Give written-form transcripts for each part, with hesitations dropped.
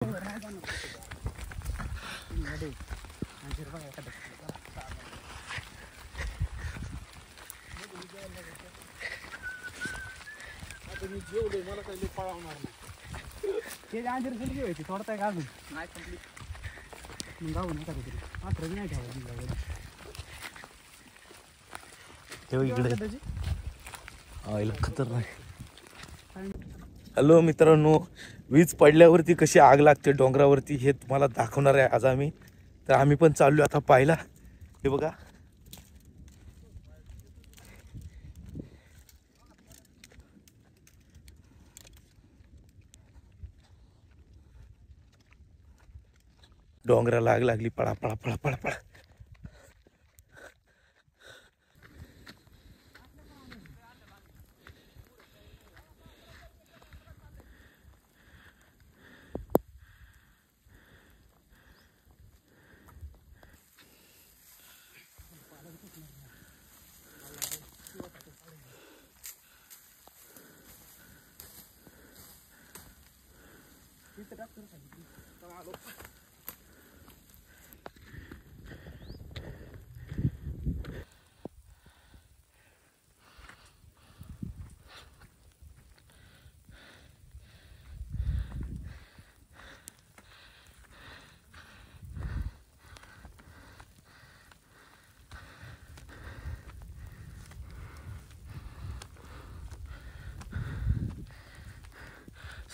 मला काही पळवणार नाही ते अंजीर जल्दी व्हायची थोडा का अजून नाही कंप्लीट मग जाऊ नका तरी मात्र नाही ठेवायचं इकडे आईला खतरनाक. हॅलो मित्रांनो, वीज पडल्यावरती कशी आग लागते डोंगरावरती हे तुम्हाला दाखवणार आहे आज आम्ही. तर आम्ही पण चाललो आता पाहायला. हे बघा डोंगराला आग लागली. पळा पळा पळा पळा पळा.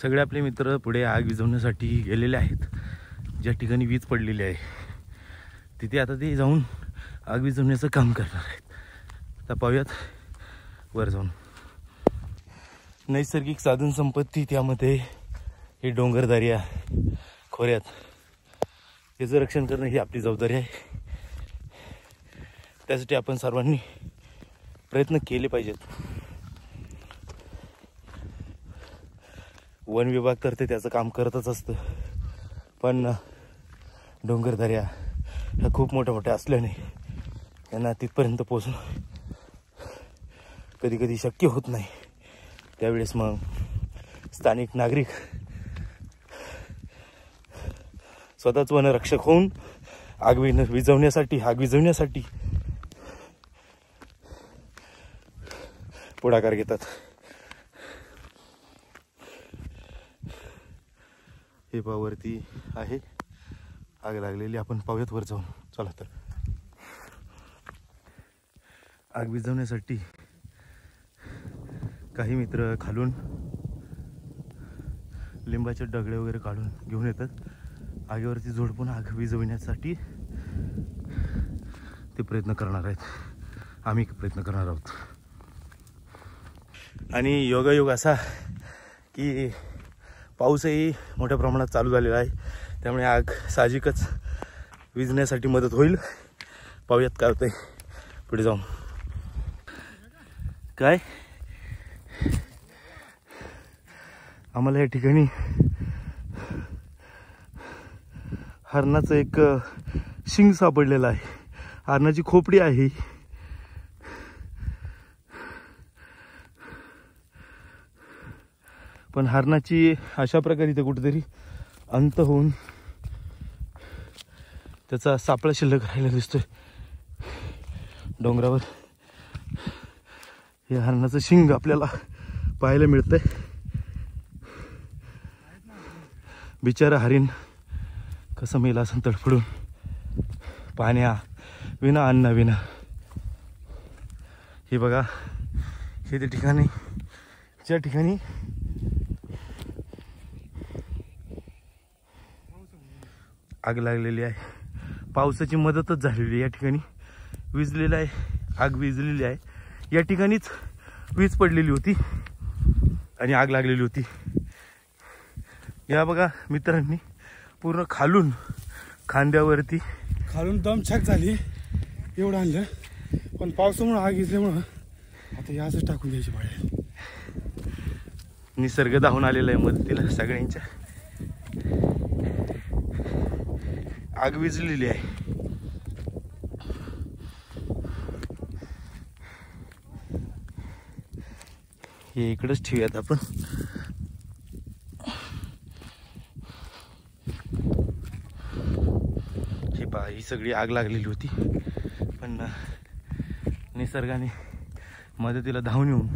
सगळे आपले मित्र पुढे आग विझवण्यासाठी गेलेले आहेत. ज्या ठिकाणी वीज पडलेली आहे तिथे आता ते जाऊन आग विझवण्याचं काम करणार आहेत. आता पाहूयात वर जाऊन. नैसर्गिक साधन संपत्ती, त्यामध्ये हे डोंगरदऱ्या खोऱ्यात याचं रक्षण करणं ही आपली जबाबदारी आहे. त्यासाठी आपण सर्वांनी प्रयत्न केले पाहिजेत. वन विभाग करते त्याचं काम करतच असतं, पण डोंगरदऱ्या ह्या खूप मोठ्या मोठ्या असल्याने त्यांना तिथपर्यंत पोहोचणं कधी कधी शक्य होत नाही. त्यावेळेस मग स्थानिक नागरिक स्वतःच वनरक्षक होऊन आग विझवण्यासाठी पुढाकार घेतात. हे पावरती आहे आग लागलेली. आपण पाहूयात वर जाऊन. चला तर. आग विझवण्यासाठी काही मित्र खालून लिंबाचे दगडे वगैरे काढून घेऊन येतात. आगीवरती जोडपून आग विझवण्यासाठी ते प्रयत्न करणार आहेत. आम्ही प्रयत्न करणार आहोत. आणि योगायोग असा की पाऊसही मोठ्या प्रमाणात चालू झालेला आहे, त्यामुळे आग साहजिकच विझण्यासाठी मदत होईल. पाहूयात काय होतंय पुढे जाऊन. काय आम्हाला या ठिकाणी हरणाचं एक शिंग सापडलेलं आहे. हरणाची खोपडी आहे. पण हरणाची अशा प्रकारे इथे कुठेतरी अंत होऊन त्याचा सापळा शिल्लक राहिला दिसतोय डोंगरावर. हे हरणाचं शिंग आपल्याला पाहायला मिळतंय. बिचारा हरिण कसं मेला असं तडफडून पाण्या विना अन्न विना. हे बघा, हे ते ठिकाणी ज्या ठिकाणी आग लागलेली आहे. पावसाची मदतच झालेली. या ठिकाणी विझलेलं आहे, आग विझलेली आहे. या ठिकाणीच वीज पडलेली होती आणि आग लागलेली होती. या बघा मित्रांनी पूर्ण खालून खांद्यावरती खालून दमछाक झाली एवढं आणलं, पण पावसामुळे आग विझल्यामुळं आता हे असंच टाकून द्यायची पाहिजे. निसर्ग धावून आलेला आहे मदतीला सगळ्यांच्या. आग विझलेली आहे. हे इकडेच ठेवूयात आपण. पहा ही सगळी आग लागलेली होती, पण निसर्गाने मदतीला धावून येऊन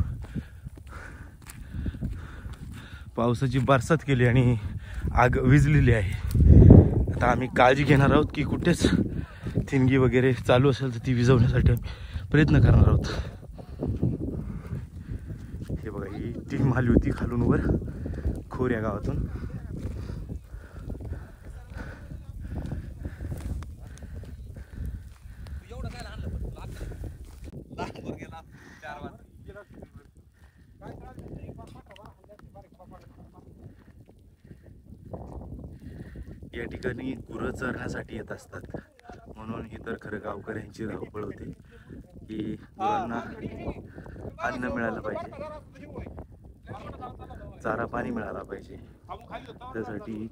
पावसाची बरसात केली आणि आग विझलेली आहे. आता आम्ही काळजी घेणार आहोत की कुठेच थिंगी वगैरे चालू असेल तर ती विझवण्यासाठी आम्ही प्रयत्न करणार आहोत. हे बघा ही टीम आली होती खालून वर खोर या गावातून. या ठिकाणी गुरं चरण्यासाठी येत असतात, म्हणून ही तर खरं गावकऱ्यांची धावपळ होते की गुरांना अन्न मिळालं पाहिजे, चारा पाणी मिळाला पाहिजे, त्यासाठी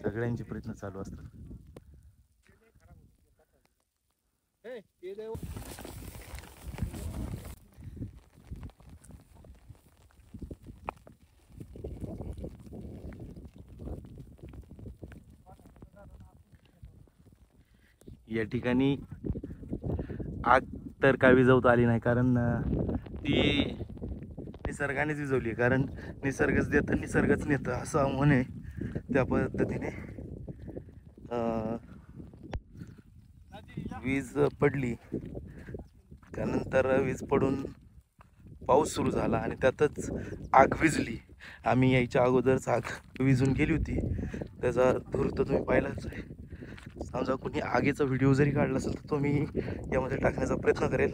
सगळ्यांचे प्रयत्न चालू असतात. या ठिकाणी आग तर काय विझवता आली नाही, कारण ती निसर्गानेच विझवली. कारण निसर्गच देतं निसर्गच नेतं असं म्हणे. त्या पद्धतीने वीज पडली, त्यानंतर वीज पडून पाऊस सुरू झाला आणि त्यातच आग विझली. आम्ही यायच्या अगोदरच आग विझून गेली होती, त्याचा धूर तर तुम्ही पाहिलाच आहे. समजा कोणी आगीचा व्हिडिओ जरी काढला असेल तर तो मी यामध्ये टाकण्याचा प्रयत्न करेल.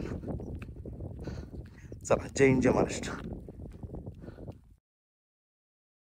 चला, जय हिंद, जय महाराष्ट्र.